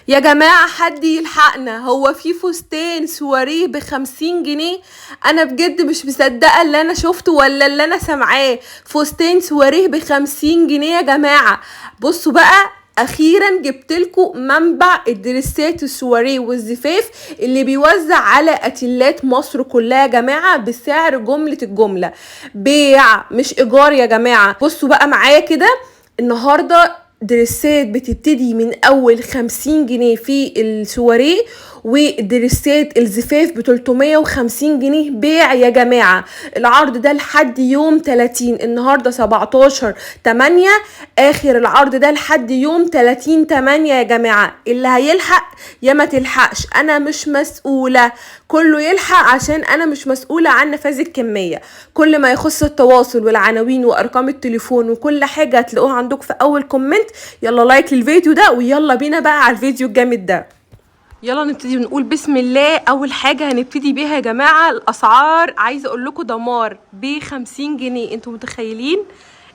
يا جماعة حد يلحقنا، هو في فستان سواريه ب50 جنيه؟ انا بجد مش مصدقة اللي انا شفته ولا اللي انا سامعاه. فستان سواريه ب50 جنيه يا جماعة. بصوا بقى، اخيرا جبتلكوا منبع الدريسات السواريه والزفاف اللي بيوزع على اتيلات مصر كلها يا جماعة بسعر جملة الجملة، بيع مش ايجار يا جماعة. بصوا بقى معايا كده، النهاردة دريسات بتبتدي من اول 50 جنيه في السواريه، ودريسات الزفاف ب350 جنيه بيع يا جماعة. العرض ده لحد يوم 30، النهاردة 17/8، اخر العرض ده لحد يوم 30/8 يا جماعة. اللي هيلحق يا ما تلحقش، انا مش مسؤولة، كله يلحق عشان انا مش مسؤولة عن نفاذ الكمية. كل ما يخص التواصل والعناوين وارقام التليفون وكل حاجة هتلاقوها عندكم في اول كومنت. يلا لايك للفيديو ده، ويلا بينا بقى على الفيديو الجامد ده. يلا نبتدي ونقول بسم الله. اول حاجه هنبتدي بيها يا جماعه الاسعار، عايزه اقول لكم دمار ب50 جنيه. انتوا متخيلين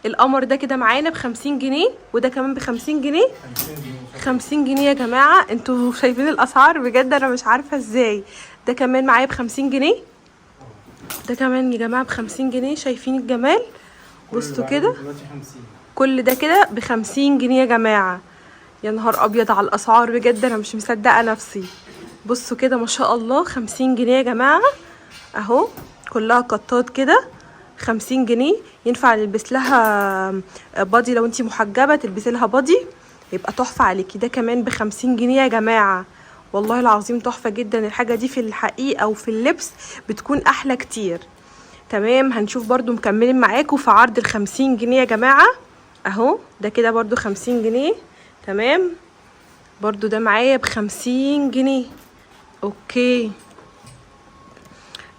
القمر ده كده معانا ب50 جنيه، وده كمان ب50 جنيه. 50 جنيه يا جماعه، انتوا شايفين الاسعار بجد انا مش عارفه ازاي. ده كمان معايا ب50 جنيه، ده كمان يا جماعه ب50 جنيه. شايفين الجمال؟ بصوا كده، كل ده كده ب50 جنيه يا جماعه. يا نهار ابيض على الاسعار بجد انا مش مصدقه نفسي. بصوا كده ما شاء الله، 50 جنيه يا جماعه اهو، كلها قطات كده. 50 جنيه ينفع نلبس لها بادي، لو انتي محجبه تلبسي لها بادي يبقى تحفه عليكي. ده كمان ب50 جنيه يا جماعه، والله العظيم تحفه جدا. الحاجه دي في الحقيقه وفي اللبس بتكون احلى كتير. تمام، هنشوف برضو مكملين معاكم في عرض ال50 جنيه يا جماعه اهو. ده كده برضو 50 جنيه. تمام، برضو ده معايا ب50 جنيه. اوكي،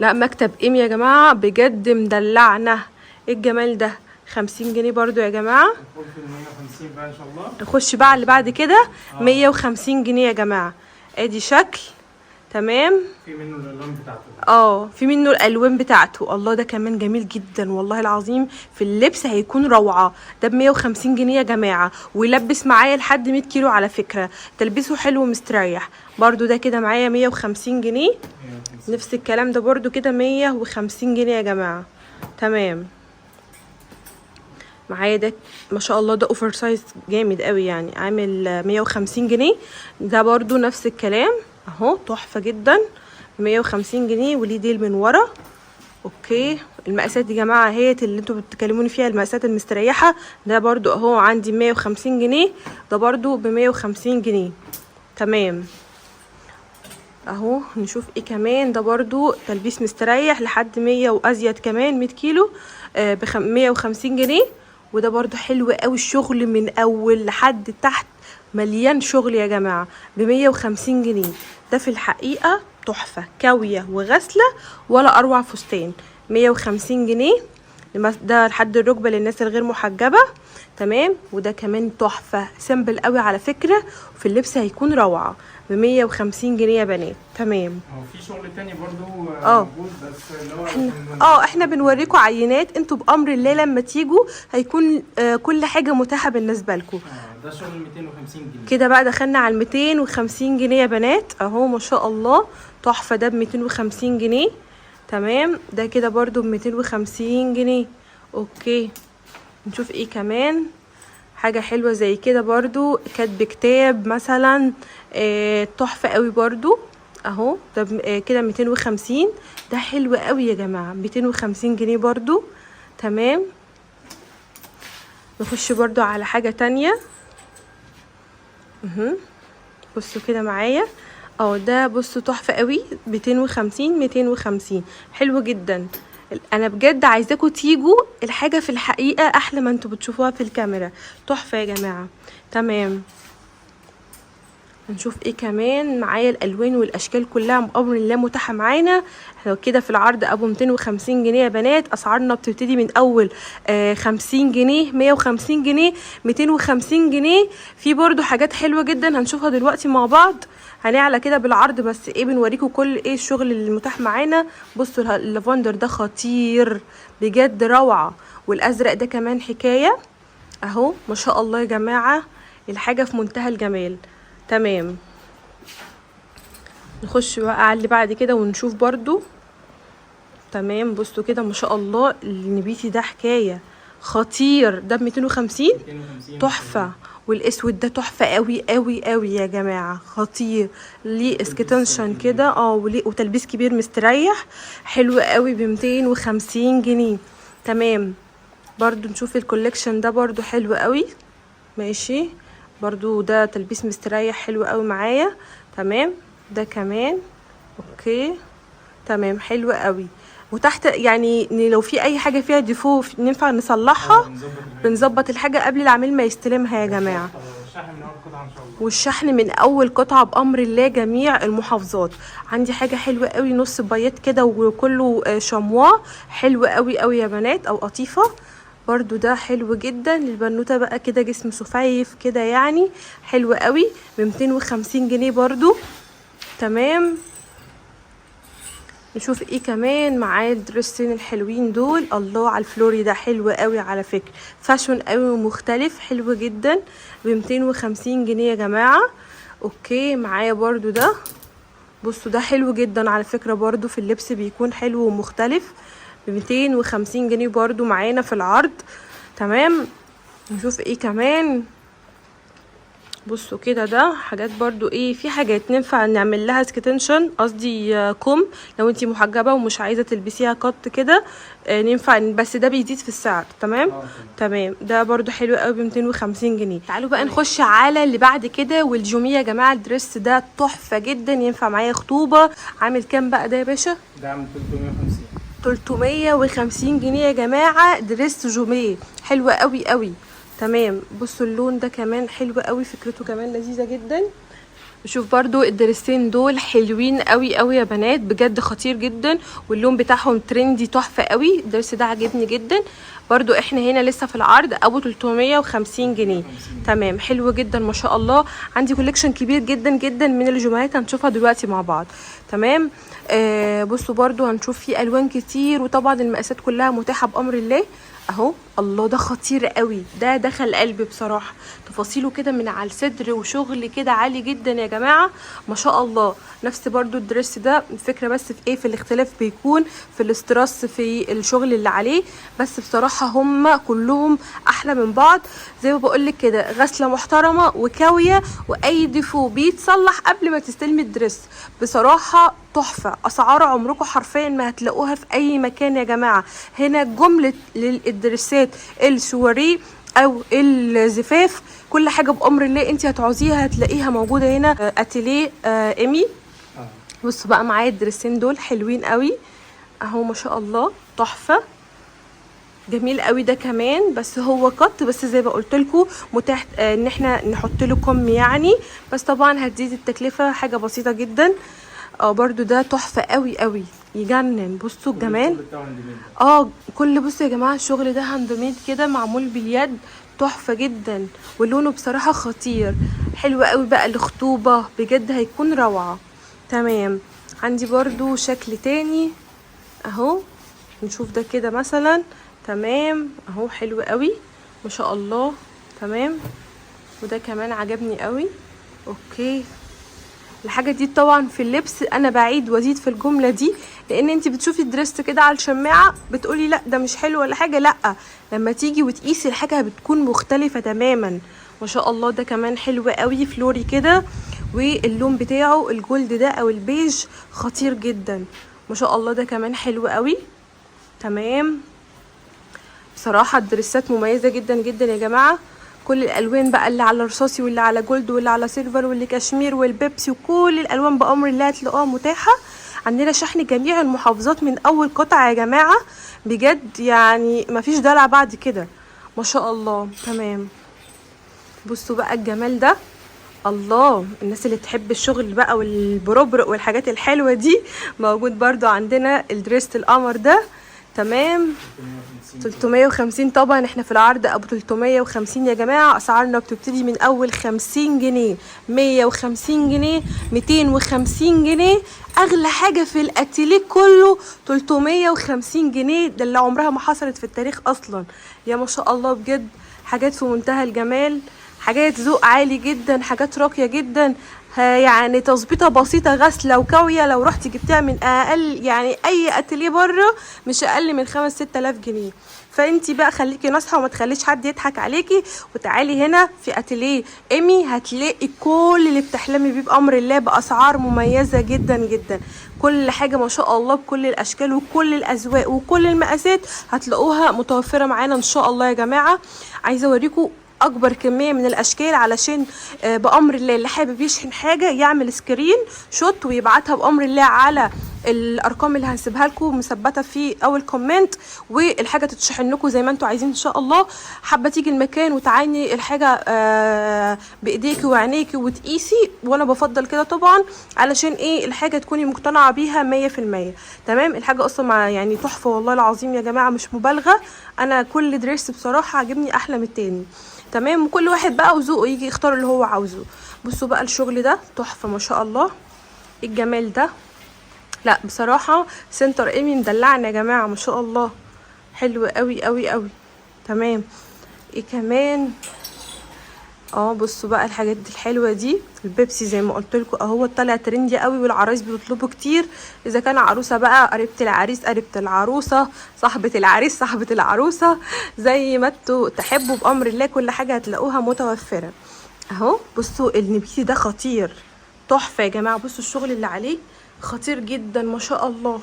لا مكتب ام يا جماعة بجد مدلعنا. ايه الجمال ده؟ 50 جنيه برضو يا جماعة. نخش بقى اللي بعد كده. 150 جنيه يا جماعة، ادي شكل. تمام، في منه الالوان بتاعته. في منه الالوان بتاعته. الله، ده كمان جميل جدا والله العظيم، في اللبس هيكون روعه. ده ب150 جنيه يا جماعه، ويلبس معايا لحد 100 كيلو على فكره، تلبسه حلو ومستريح. برضو ده كده معايا 150 جنيه. نفس الكلام ده برضو كده 150 جنيه يا جماعه. تمام، معايا ده ما شاء الله، ده اوفر سايز جامد قوي يعني، عامل 150 جنيه. ده برضو نفس الكلام اهو، تحفه جدا. 150 جنيه، وليه ديل من ورا. اوكي، المقاسات دي يا جماعه هي اللي انتوا بتكلموني فيها، المقاسات المستريحه. ده برضو اهو عندي 150 جنيه، ده برضو ب150 جنيه. تمام اهو. نشوف ايه كمان، ده برضو تلبيس مستريح لحد 100 وازيد كمان 100 كيلو ب150 جنيه. وده برضو حلو قوي، الشغل من اول لحد تحت مليان شغل يا جماعه ب150 جنيه. ده في الحقيقه تحفه، كاويه وغسله ولا اروع فستان. 150 جنيه ده لحد الركبه للناس الغير محجبه. تمام، وده كمان تحفه سيمبل قوي على فكره، وفي اللبس هيكون روعه. ب150 جنيه يا بنات. تمام. هو في شغل تاني برضو اه موجود، بس اللي هو احنا بنوريكم عينات، انتوا بامر الله لما تيجوا هيكون كل حاجه متاحه بالنسبه لكم. ده شغل 250 جنيه كده بقى دخلنا على 250 جنيه يا بنات اهو، ما شاء الله تحفه. ده ب250 جنيه. تمام، ده كده برضو ب250 جنيه. اوكي، نشوف ايه كمان. حاجه حلوه زي كده برضو، كاتب كتاب مثلا، تحفه قوي برضو اهو. ده كده 250. ده حلو قوي يا جماعه، 250 جنيه برضو. تمام، نخش برضو على حاجه تانية. بصوا كده معايا ده، بصوا تحفه قوي، 250 250 حلو جدا. انا بجد عايزاكم تيجوا، الحاجه في الحقيقه احلى ما انتوا بتشوفوها في الكاميرا. تحفه يا جماعه. تمام، نشوف ايه كمان معايا. الالوان والاشكال كلها بامر الله متاحه معانا. احنا كده في العرض ابو 250 جنيه يا بنات. اسعارنا بتبتدي من اول 50 جنيه، 150 جنيه، 250 جنيه. في برضو حاجات حلوه جدا هنشوفها دلوقتي مع بعض. هنعلى كده بالعرض، بس بنوريكم كل الشغل اللي متاح معانا. بصوا اللافندر ده خطير بجد، روعه. والازرق ده كمان حكايه اهو، ما شاء الله يا جماعه، الحاجه في منتهى الجمال. تمام، نخش بقى على اللي بعد كده ونشوف برضو. تمام بصوا كده ما شاء الله النبيتي ده حكايه خطير، ده ب 250 تحفه. والاسود ده تحفه قوي قوي قوي يا جماعه، خطير. ليه اسكتنشن كده وتلبيس كبير مستريح، حلو قوي ب 250 جنيه. تمام برضو نشوف الكوليكشن ده برضو حلو قوي. ماشي برضو ده تلبيس مستريح حلو قوي معايا. تمام ده كمان اوكي تمام حلو قوي. وتحت يعني لو في اي حاجه فيها ديفو ينفع نصلحها، بنظبط الحاجه قبل العميل ما يستلمها يا جماعه. والشحن من اول قطعه بامر الله جميع المحافظات. عندي حاجه حلوه قوي نص بايت كده وكله شمواه، حلو قوي قوي يا بنات، او قطيفه برضو ده حلو جدا للبنوته بقى كده، جسم سفيف كده يعني، حلو قوي ب 250 جنيه برضو. تمام نشوف ايه كمان معاه الدرسين الحلوين دول. الله على الفلوري ده حلو قوي على فكره، فاشون قوي ومختلف، حلو جدا ب 250 جنيه يا جماعه. اوكي معايا برضو ده، بصوا ده حلو جدا على فكره، برضو في اللبس بيكون حلو ومختلف ب 250 جنيه برضو معانا في العرض. تمام نشوف ايه كمان. بصوا كده ده حاجات برضو ايه، في حاجات ننفع نعمل لها سكتنشن، قصدي كم، لو انتي محجبه ومش عايزه تلبسيها قط كده ننفع، بس ده بيزيد في السعر. تمام تمام ده برضو حلو قوي ب 250 جنيه. تعالوا بقى نخش على اللي بعد كده، والجوميه يا جماعه الدريس ده تحفه جدا، ينفع معايا خطوبه. عامل كام بقى ده يا باشا؟ ده عامل 350 350 جنيه يا جماعه، دريس جوميه حلوه قوي قوي. تمام بصوا اللون ده كمان حلو قوي، فكرته كمان لذيذه جدا. شوف برضو الدرسين دول حلوين قوي قوي يا بنات، بجد خطير جدا، واللون بتاعهم ترندي تحفه قوي. الدرس ده عجبني جدا برضو. احنا هنا لسه في العرض ابو 350 جنيه. تمام حلو جدا ما شاء الله. عندي كوليكشن كبير جدا جدا من الجمعات هنشوفها دلوقتي مع بعض. تمام بصوا برضو هنشوف فيه الوان كتير، وطبعا المقاسات كلها متاحه بامر الله اهو. الله ده خطير قوي، ده دخل قلبي بصراحه، تفاصيله كده من على الصدر وشغل كده عالي جدا يا جماعه ما شاء الله. نفس برضو الدرس ده، الفكره بس في ايه، في الاختلاف بيكون في الاستراس في الشغل اللي عليه، بس بصراحه هم كلهم احلى من بعض. زي ما بقول لك كده، غسله محترمه وكاويه، واي ديفو بيتصلح قبل ما تستلمي الدرس. بصراحه تحفه، اسعار عمركم حرفيا ما هتلاقوها في اي مكان يا جماعه. هنا جمله للدرسات السواري او الزفاف، كل حاجه بامر الله انت هتعوزيها هتلاقيها موجوده هنا. اتيليه ايمي. بصوا بقى معايا الدرسين دول حلوين قوي اهو ما شاء الله، تحفه جميل قوي. ده كمان بس هو قط، بس زي ما قلت لكم متاح ان احنا نحط له كم يعني، بس طبعا هتزيد التكلفه حاجه بسيطه جدا. برضو ده تحفه قوي قوي يجنن. بصوا الجمال، كل بصوا يا جماعه الشغل ده هاند ميد كده، معمول باليد، تحفه جدا، ولونه بصراحه خطير، حلو قوي بقى الخطوبه بجد هيكون روعه. تمام عندي برضو شكل تاني اهو، نشوف ده كده مثلا. تمام اهو حلو قوي ما شاء الله. تمام وده كمان عجبني قوي. اوكي الحاجه دي طبعا في اللبس انا بعيد وازيد في الجمله دي، لان انت بتشوفي الدرس كده على الشماعه بتقولي لا ده مش حلو ولا حاجه، لا لما تيجي وتقيسي الحاجه بتكون مختلفه تماما ما شاء الله. ده كمان حلو قوي فلوري كده، واللون بتاعه الجولد ده او البيج خطير جدا ما شاء الله. ده كمان حلو قوي. تمام بصراحه الدرسات مميزه جدا جدا يا جماعه، كل الالوان بقى اللي على رصاصي واللي على جولد واللي على سيلفر واللي كشمير والبيبسي، وكل الالوان بامر الله هتلاقوها متاحه. عندنا شحن جميع المحافظات من اول قطعه يا جماعه، بجد يعني مفيش دلع بعد كده ما شاء الله. تمام بصوا بقى الجمال ده، الله الناس اللي تحب الشغل بقى والبروبرق والحاجات الحلوه دي، موجود برضو عندنا الدريس القمر ده. تمام 350 طبعا، احنا في العرض ابو 350 يا جماعه. اسعارنا بتبتدي من اول 50 جنيه 150 جنيه 250 جنيه، اغلى حاجه في الاتيليه كله 350 جنيه، ده اللي عمرها ما حصلت في التاريخ اصلا يا ما شاء الله. بجد حاجات في منتهى الجمال، حاجات ذوق عالي جدا، حاجات راقيه جدا. يعني تظبيطه بسيطه، غسله وكاويه، لو رحتي جبتيها من اقل يعني اي اتيليه بره مش اقل من 5-6000 جنيه. فانتي بقى خليكي ناصحه وما تخليش حد يضحك عليكي، وتعالي هنا في اتيليه ايمي هتلاقي كل اللي بتحلمي بيه بامر الله باسعار مميزه جدا جدا. كل حاجه ما شاء الله بكل الاشكال وكل الاذواق وكل المقاسات هتلاقوها متوفره معانا ان شاء الله يا جماعه. عايزه اوريكم اكبر كميه من الاشكال علشان بامر الله اللي حابب يشحن حاجه يعمل سكرين شوت ويبعتها بامر الله على الارقام اللي هنسيبها لكم مثبته في اول كومنت، والحاجه تتشحن لكم زي ما انتم عايزين ان شاء الله. حابه تيجي المكان وتعايني الحاجه بايديكي وعينيكي وتقيسي، وانا بفضل كده طبعا علشان ايه الحاجه تكوني مقتنعه بيها 100%. تمام. الحاجه اصلا يعني تحفه والله العظيم يا جماعه مش مبالغه. انا كل دريس بصراحه عجبني احلى من التاني. تمام. وكل واحد بقى وذوقه يجي يختار اللي هو عاوزه. بصوا بقى الشغل ده تحفه ما شاء الله. الجمال ده، لا بصراحه سنتر ايمي مدلعنا يا جماعه ما شاء الله، حلو قوي قوي قوي. تمام. ايه كمان؟ بصوا بقى الحاجات دي الحلوه دي، البيبسي زي ما قلت لكم اهو طالع ترندي قوي والعرايس بيطلبوا كتير. اذا كان عروسه بقى، قريبه العريس قريبه العروسه، صاحبه العريس صاحبه العروسه، زي ما انتوا تحبوا بامر الله كل حاجه هتلاقوها متوفره اهو. بصوا النبيتي ده خطير تحفه يا جماعه. بصوا الشغل اللي عليه خطير جدا ما شاء الله.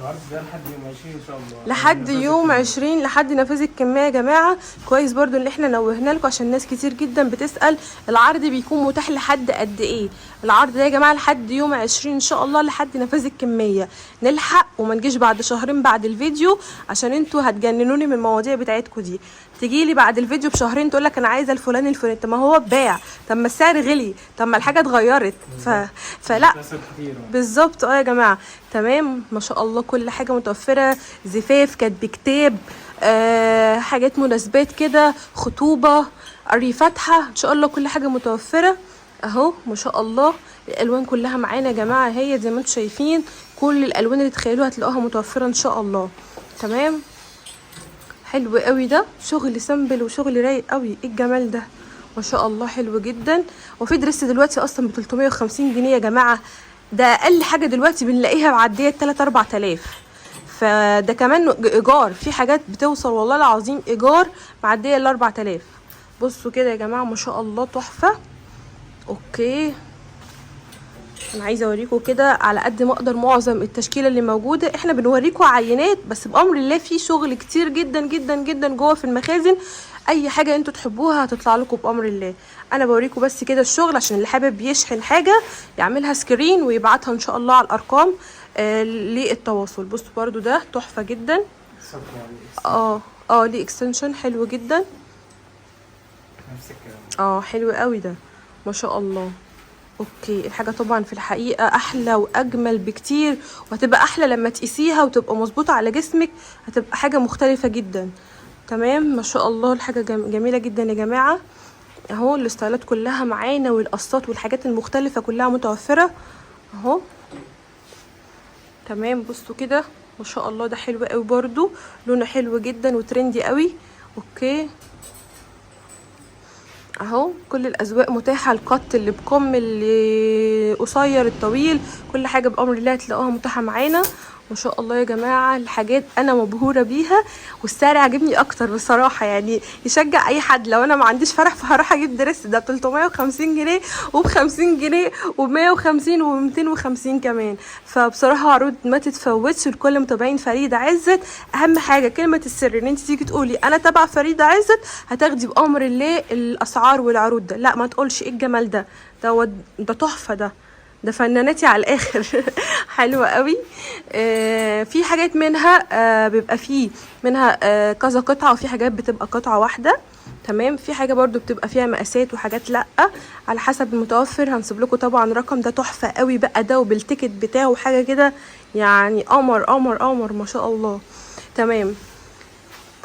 العرض ده لحد يوم 20 ان شاء الله، لحد يوم 20 لحد نفاذ الكميه يا جماعه. كويس برضو اللي احنا نوهنا لكم عشان ناس كتير جدا بتسال العرض بيكون متاح لحد قد ايه. العرض ده يا جماعه لحد يوم 20 ان شاء الله لحد نفاذ الكميه. نلحق وما نجيش بعد شهرين بعد الفيديو عشان انتوا هتجننوني من المواضيع بتاعتكم دي. تجيلي بعد الفيديو بشهرين تقول لك انا عايزه الفلاني الفلاني، طب ما هو اتباع، طب ما السعر غلي، طب ما الحاجه اتغيرت. فلا بالظبط يا جماعه. تمام ما شاء الله كل حاجه متوفره. زفاف، كاتب كتاب، حاجات مناسبات كده، خطوبه، قري فاتحه، ان شاء الله كل حاجه متوفره اهو ما شاء الله. الالوان كلها معانا يا جماعه هي زي ما انتم شايفين، كل الالوان اللي تخيلوها هتلاقوها متوفره ان شاء الله. تمام. حلو قوي ده، شغل سمبل وشغل رايق قوي. ايه الجمال ده ما شاء الله، حلو جدا. وفي دريس دلوقتي اصلا ب 350 جنيه يا جماعه، ده اقل حاجه دلوقتي بنلاقيها معديه 3-4000. فده كمان ايجار، في حاجات بتوصل والله العظيم ايجار معديه ل 4000. بصوا كده يا جماعه ما شاء الله تحفه. اوكي انا عايزه اوريكم كده على قد ما اقدر معظم التشكيله اللي موجوده. احنا بنوريكم عينات بس بامر الله في شغل كتير جدا جدا جدا جوه في المخازن. اي حاجه انتوا تحبوها هتطلع لكم بامر الله. انا بوريكم بس كده الشغل عشان اللي حابب يشحن حاجه يعملها سكرين ويبعتها ان شاء الله على الارقام للتواصل. بصوا برده ده تحفه جدا. ليه اكستنشن حلو جدا. نفس الكلام. حلو قوي ده ما شاء الله. اوكي الحاجه طبعا في الحقيقه احلى واجمل بكتير، وهتبقى احلى لما تقيسيها وتبقى مظبوطه على جسمك، هتبقى حاجه مختلفه جدا. تمام ما شاء الله. الحاجه جميله جدا يا جماعه اهو. الستايلات كلها معانا والقصات والحاجات المختلفه كلها متوفره اهو. تمام. بصوا كده ما شاء الله ده حلو قوي برضو، لونه حلو جدا وترندي قوي. اوكي اهو كل الاذواق متاحه، القط اللي بكم اللي قصير الطويل كل حاجه بامر الله هتلاقوها متاحه معانا ما شاء الله يا جماعه. الحاجات انا مبهوره بيها والسعر عجبني اكتر بصراحه، يعني يشجع اي حد. لو انا ما عنديش فرح فهروح اجيب دريس ده ب 350 جنيه وب 50 جنيه وب 150 وب 250 كمان. فبصراحه عروض ما تتفوتش لكل متابعين فريده عزت. اهم حاجه كلمه السر ان انت تيجي تقولي انا تبع فريده عزت هتاخدي بامر الله الاسعار والعروض ده. لا ما تقولش ايه الجمال ده تحفه، ده فناناتي على الاخر. حلوه قوي. في حاجات منها بيبقى فيه منها كذا قطعه، وفي حاجات بتبقى قطعه واحده. تمام. في حاجه برضو بتبقى فيها مقاسات وحاجات لا، على حسب المتوفر. هنسيب لكم طبعا رقم. ده تحفه قوي بقى ده، وبالتيكت بتاعه حاجه كده يعني قمر قمر قمر ما شاء الله. تمام.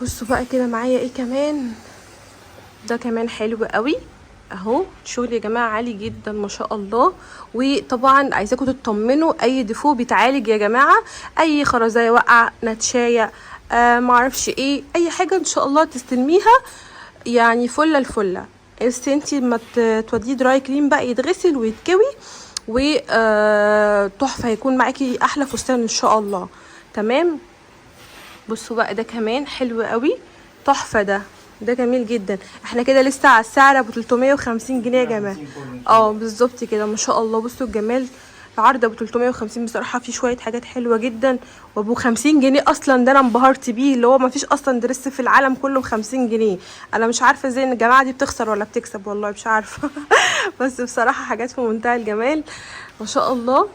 بصوا بقى كده معايا ايه كمان. ده كمان حلو قوي اهو. الشغل يا جماعه عالي جدا ما شاء الله. وطبعا عايزاكم تطمنوا اي ديفو بيتعالج يا جماعه، اي خرزايه وقع، نتشايه، معرفش ايه، اي حاجه ان شاء الله تستلميها يعني فله الفله. بس انتي ما توديه دراي كلين بقى يتغسل ويتكوي، وتحفه هيكون معاكي احلى فستان ان شاء الله. تمام. بصوا بقى ده كمان حلو قوي، تحفه. ده جميل جدا. احنا كده لسه على السعر ابو 350 جنيه يا جماعه. بالظبط كده ما شاء الله. بصوا الجمال، العرض ابو 350 بصراحه فيه شويه حاجات حلوه جدا، وابو 50 جنيه اصلا. ده انا انبهرت بيه، اللي هو ما فيش اصلا درس في العالم كله ب 50 جنيه. انا مش عارفه ازاي ان الجماعه دي بتخسر ولا بتكسب، والله مش عارفه. بس بصراحه حاجات في منتهى الجمال ما شاء الله.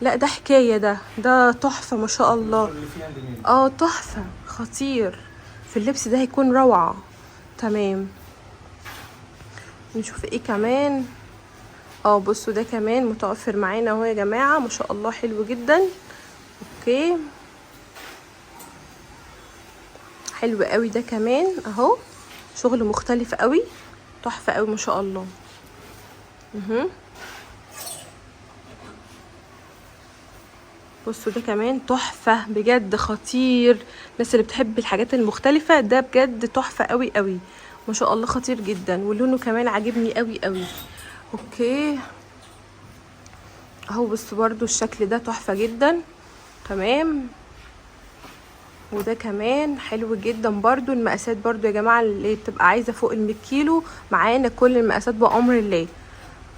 لا ده حكايه، ده تحفه ما شاء الله. تحفه خطير في اللبس ده، هيكون روعه. تمام. نشوف ايه كمان. بصوا ده كمان متوفر معانا اهو يا جماعه ما شاء الله، حلو جدا. اوكي حلو قوي ده كمان اهو، شغل مختلف قوي، تحفه قوي ما شاء الله. بصوا ده كمان تحفه بجد، خطير. الناس اللي بتحب الحاجات المختلفه ده بجد تحفه قوي قوي ما شاء الله، خطير جدا. ولونه كمان عاجبني قوي قوي. اوكي اهو بصوا برضو الشكل ده تحفه جدا. تمام. وده كمان حلو جدا برضو. المقاسات برضو يا جماعه اللي بتبقى عايزه فوق ال100 كيلو معانا كل المقاسات بامر الله.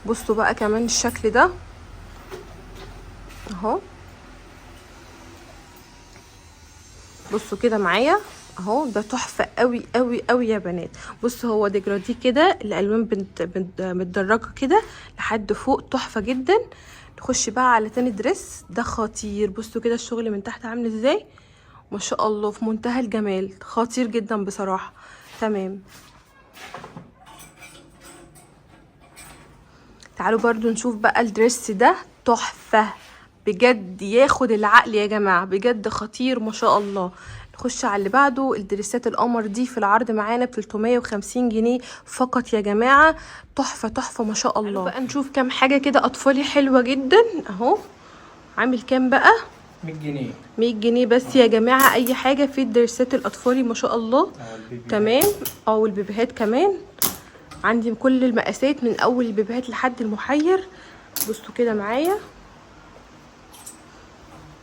بصوا بقى كمان الشكل ده اهو، بصوا كده معايا اهو، ده تحفه قوي قوي قوي يا بنات. بصوا هو ديجرادي كده، الالوان متدرجه كده لحد فوق، تحفه جدا. نخش بقى على تاني دريس، ده خطير. بصوا كده الشغل من تحت عامل ازاي ما شاء الله، في منتهى الجمال، خطير جدا بصراحه. تمام. تعالوا برضو نشوف بقى الدريس ده، تحفه بجد، ياخد العقل يا جماعه، بجد خطير ما شاء الله. نخش على اللي بعده. الدريسات القمر دي في العرض معانا ب 350 جنيه فقط يا جماعه، تحفه تحفه ما شاء الله. بقى نشوف كام حاجه كده اطفالي حلوه جدا اهو. عامل كام بقى؟ 100 جنيه. 100 جنيه بس يا جماعه، اي حاجه في الدريسات الاطفالي ما شاء الله. تمام. والبيبيهات كمان عندي كل المقاسات من اول البيبيهات لحد المحير. بصوا كده معايا،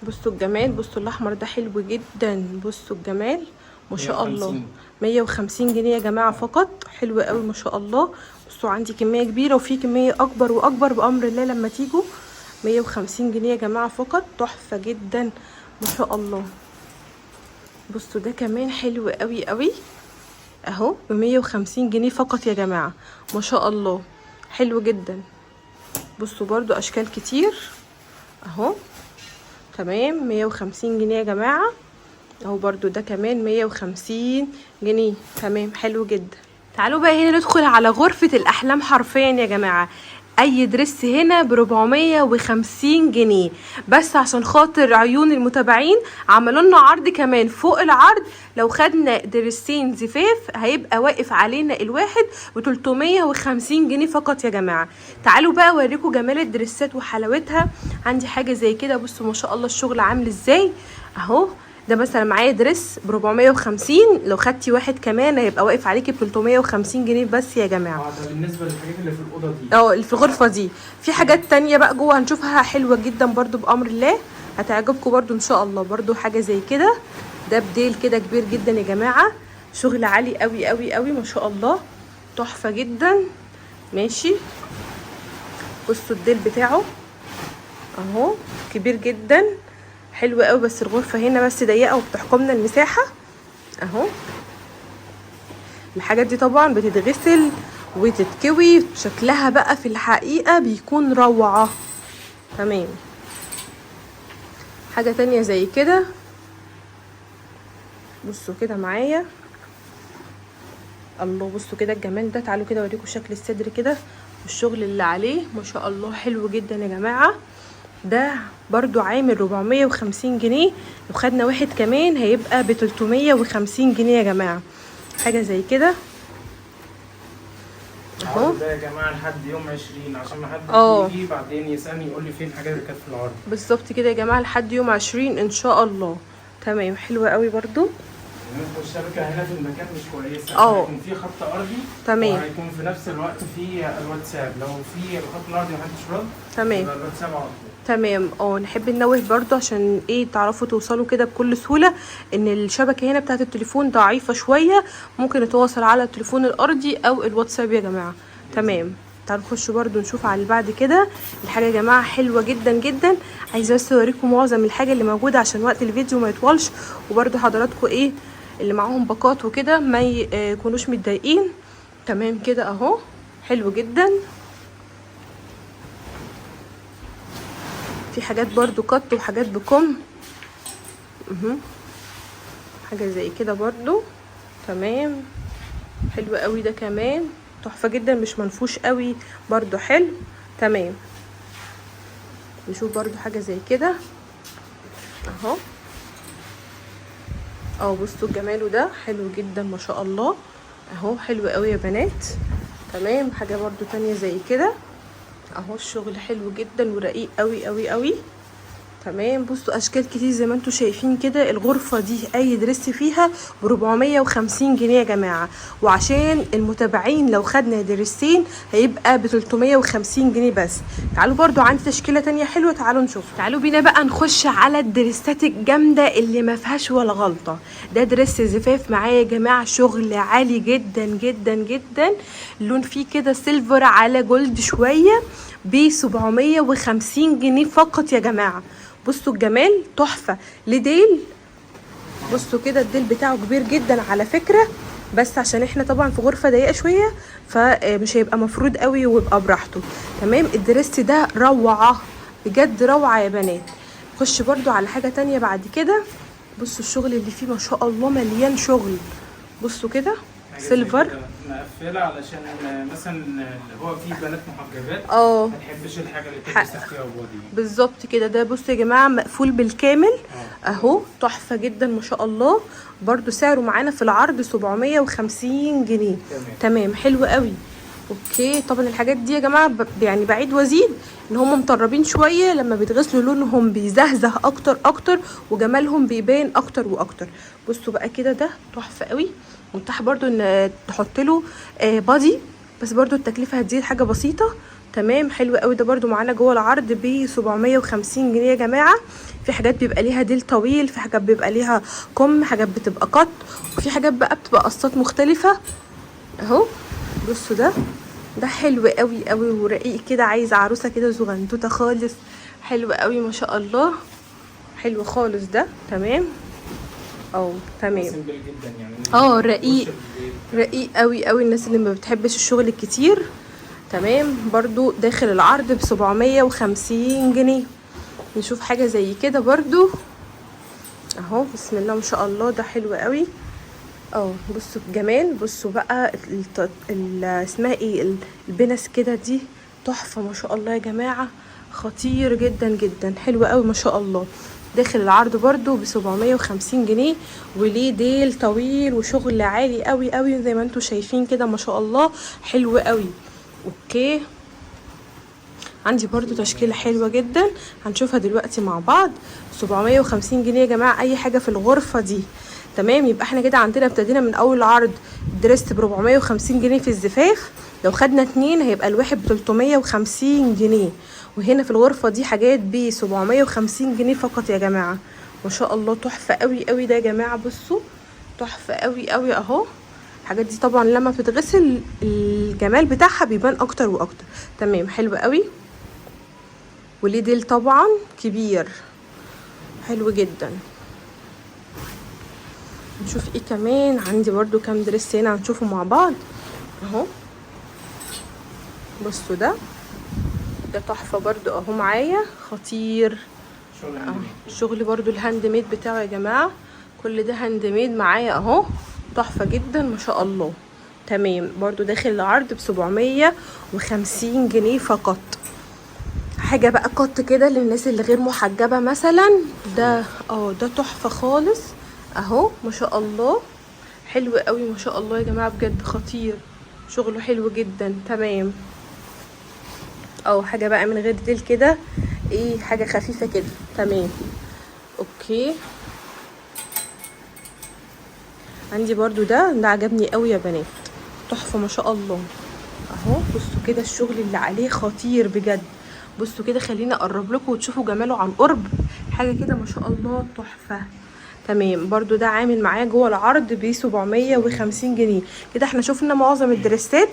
بصوا الجمال، بصوا الاحمر ده حلو جدا، بصوا الجمال ما شاء الله. 150 جنيه يا جماعه فقط، حلو قوي ما شاء الله. بصوا عندي كميه كبيره وفي كميه اكبر واكبر بامر الله لما تيجوا. 150 جنيه يا جماعه فقط، تحفه جدا ما شاء الله. بصوا ده كمان حلو قوي قوي اهو، ب 150 جنيه فقط يا جماعه ما شاء الله، حلو جدا. بصوا برضو اشكال كتير اهو. تمام. 150 جنيه يا جماعه اهو، برضو ده كمان 150 جنيه. تمام حلو جدا. تعالوا بقى هنا ندخل على غرفه الاحلام حرفيا يا جماعه. اي درس هنا ب 450 جنيه بس، عشان خاطر عيون المتابعين عملوا لنا عرض كمان فوق العرض. لو خدنا درسين زفاف هيبقى واقف علينا الواحد ب 350 جنيه فقط يا جماعه. تعالوا بقى اوريكم جمال الدرسات وحلاوتها. عندي حاجه زي كده، بصوا ما شاء الله الشغل عامل ازاي اهو. ده مثلا معايا درس ب 450، لو خدتي واحد كمان هيبقى واقف عليكي ب 350 جنيه بس يا جماعه. ده بالنسبه للحاجات اللي في الاوضه دي. اللي في الغرفه دي. في حاجات تانية بقى جوه هنشوفها حلوه جدا برضو بامر الله، هتعجبكم برضو ان شاء الله. برضو حاجه زي كده، ده بديل كده كبير جدا يا جماعه، شغل عالي قوي قوي قوي ما شاء الله، تحفه جدا. ماشي. بصوا الديل بتاعه اهو، كبير جدا، حلو قوي. بس الغرفه هنا بس ضيقه وبتحكمنا المساحه اهو. الحاجات دي طبعا بتتغسل وتتكوي، شكلها بقى في الحقيقه بيكون روعه. تمام. حاجه تانية زي كده، بصوا كده معايا الله، بصوا كده الجمال ده. تعالوا كده اوريكم شكل الصدر كده والشغل اللي عليه ما شاء الله، حلو جدا يا جماعه. ده برضو عامل 450 جنيه، لو خدنا واحد كمان هيبقى ب 350 جنيه يا جماعه. حاجه زي كده اهو. ده يا جماعه لحد يوم 20، عشان ما حد يجي بعدين يسالني يقول لي فين الحاجات اللي كانت في العرض. بالظبط كده يا جماعه، لحد يوم 20 ان شاء الله. تمام. حلوه قوي برضو الشبكه هنا في المكان مش كويسه، هيكون في خط ارضي تمام، وهيكون في نفس الوقت في الواتساب، لو في الخط الارضي محدش رد تمام يبقى الواتساب على طول. تمام. نحب ننوه برضو عشان ايه تعرفوا توصلوا كده بكل سهوله ان الشبكه هنا بتاعه التليفون ضعيفه شويه، ممكن نتواصل على التليفون الارضي او الواتساب يا جماعه. تمام. تعالوا نخش برضو نشوف على اللي بعد كده. الحاجه يا جماعه حلوه جدا جدا، عايزه بس اوريكم معظم الحاجه اللي موجوده عشان وقت الفيديو ما يطولش، وبرضو حضراتكم ايه اللي معاهم باقات وكده ما يكونوش متضايقين. تمام كده اهو، حلو جدا. في حاجات برضو قط وحاجات بكم، حاجه زي كده برضو. تمام، حلو قوي ده كمان، تحفه جدا، مش منفوش قوي برضو، حلو. تمام، نشوف برضو حاجه زي كده اهو. بصوا جماله ده، حلو جدا ما شاء الله اهو، حلو قوي يا بنات. تمام، حاجه برضو تانية زي كده اهو، الشغل حلو جدا ورقيق قوي قوي قوي. تمام، بصوا اشكال كتير زي ما انتم شايفين كده. الغرفه دي اي درس فيها ب 450 جنيه يا جماعه، وعشان المتابعين لو خدنا درسين هيبقى ب 350 جنيه بس. تعالوا برضو عندي تشكيله تانية حلوه، تعالوا نشوف. تعالوا بينا بقى نخش على الدرسات الجامده اللي ما فيهاش ولا غلطه. ده درس زفاف معايا يا جماعه، شغل عالي جدا جدا جدا، اللون فيه كده سيلفر على جولد شويه، ب 750 جنيه فقط يا جماعه. بصوا الجمال، تحفه. لديل، بصوا كده الديل بتاعه كبير جدا على فكره، بس عشان احنا طبعا في غرفه ضيقه شويه فمش هيبقى مفرود قوي ويبقى براحته. تمام، الدرس ده روعه بجد، روعه يا بنات. نخش برضو على حاجه تانية بعد كده. بصوا الشغل اللي فيه ما شاء الله، مليان شغل. بصوا كده سيلفر مقفله، علشان مثلا اللي هو في بنات محجبات ما تحبش الحاجه اللي بتلبس تحتيها بودي بالظبط كده. ده بصوا يا جماعه مقفول بالكامل اهو، تحفه جدا ما شاء الله. برضو سعره معانا في العرض 750 جنيه. تمام، حلو قوي. اوكي، طبعا الحاجات دي يا جماعه يعني بعيد وازيد ان هم مطربين شويه، لما بيتغسلوا لونهم بيزهزه اكتر اكتر، وجمالهم بيبان اكتر واكتر. بصوا بقى كده، ده تحفه قوي. متاح برضو ان تحط له بادي، بس برضو التكلفه هتزيد حاجه بسيطه. تمام، حلو قوي. ده برضو معانا جوه العرض ب 750 جنيه يا جماعه. في حاجات بيبقى ليها ديل طويل، في حاجات بيبقى ليها كم، حاجات بتبقى قط، وفي حاجات بقى بتبقى قصات مختلفه اهو. بصوا ده حلو قوي قوي ورقيق كده، عايز عروسه كده صغنطوطه خالص، حلو قوي ما شاء الله، حلو خالص ده. تمام، تمام. رقيق رقيق قوي قوي، الناس اللي ما بتحبش الشغل الكتير. تمام، برضو داخل العرض ب 750 جنيه. نشوف حاجه زي كده برضو اهو، بسم الله ما شاء الله، ده حلو قوي. بصوا الجمال. بصوا بقى اسمها ايه، البنس كده، دي تحفه ما شاء الله يا جماعه، خطير جدا جدا، حلو قوي ما شاء الله. داخل العرض برضو ب 750 جنيه، وليه ديل طويل وشغل عالي قوي قوي زي ما انتم شايفين كده ما شاء الله، حلو قوي. اوكي، عندي برضو تشكيله حلوه جدا هنشوفها دلوقتي مع بعض. 750 جنيه يا جماعه اي حاجه في الغرفه دي. تمام، يبقى احنا كده عندنا ابتدينا من اول العرض درست ب 450 جنيه في الزفاف، لو خدنا 2 هيبقى الواحد ب 350 جنيه، وهنا في الغرفه دي حاجات ب 750 جنيه فقط يا جماعه ما شاء الله، تحفه قوي قوي ده يا جماعه. بصوا تحفه قوي قوي اهو. الحاجات دي طبعا لما بتتغسل الجمال بتاعها بيبان اكتر واكتر. تمام، حلو قوي. وليه ديل طبعا كبير، حلو جدا. نشوف ايه كمان، عندي برضو كام درس هنا هنشوفه مع بعض اهو. بصوا ده تحفه برضو اهو معايا، خطير. الشغل برضو الهاند ميد بتاعه يا جماعه، كل ده هاند ميد معايا اهو، تحفه جدا ما شاء الله. تمام، برضو داخل العرض ب 750 جنيه فقط. حاجه بقى قط كده للناس اللي غير محجبه مثلا، ده ده تحفه خالص اهو ما شاء الله، حلو قوي ما شاء الله يا جماعه، بجد خطير، شغله حلو جدا. تمام، حاجه بقى من غير ديل كده، ايه، حاجه خفيفه كده. تمام، اوكي. عندي برضو ده عجبني قوي يا بنات، تحفه ما شاء الله اهو. بصوا كده الشغل اللي عليه خطير بجد. بصوا كده خليني اقرب لكم وتشوفوا جماله عن قرب، حاجه كده ما شاء الله تحفه. تمام برضو ده عامل معايا جوه العرض ب 750 جنيه كده. احنا شفنا معظم الدريسات.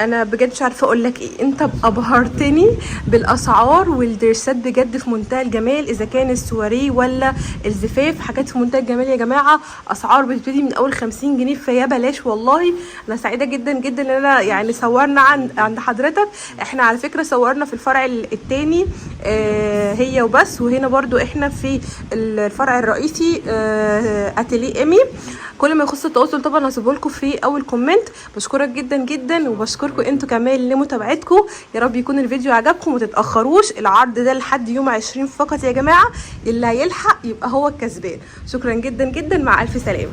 انا بجد مش عارفه اقول لك ايه، انت ابهرتني بالاسعار والدريسات بجد في منتهى الجمال، اذا كان السواريه ولا الزفاف، حاجات في منتهى الجمال يا جماعه. اسعار بتبتدي من اول 50 جنيه فيا بلاش والله. انا سعيده جدا جدا ان انا يعني صورنا عند حضرتك. احنا على فكره صورنا في الفرع الثاني هي وبس، وهنا برضو احنا في الفرع الرئيسي اتيليه ايمي. كل ما يخص التواصل طبعا هسيبه لكم في اول كومنت. بشكرك جدا جدا وبشكركم انتوا كمان لمتابعتكم. يا رب يكون الفيديو عجبكم ومتتاخروش. العرض ده لحد يوم 20 فقط يا جماعه، اللي هيلحق يبقى هو الكسبان. شكرا جدا جدا، مع الف سلامه.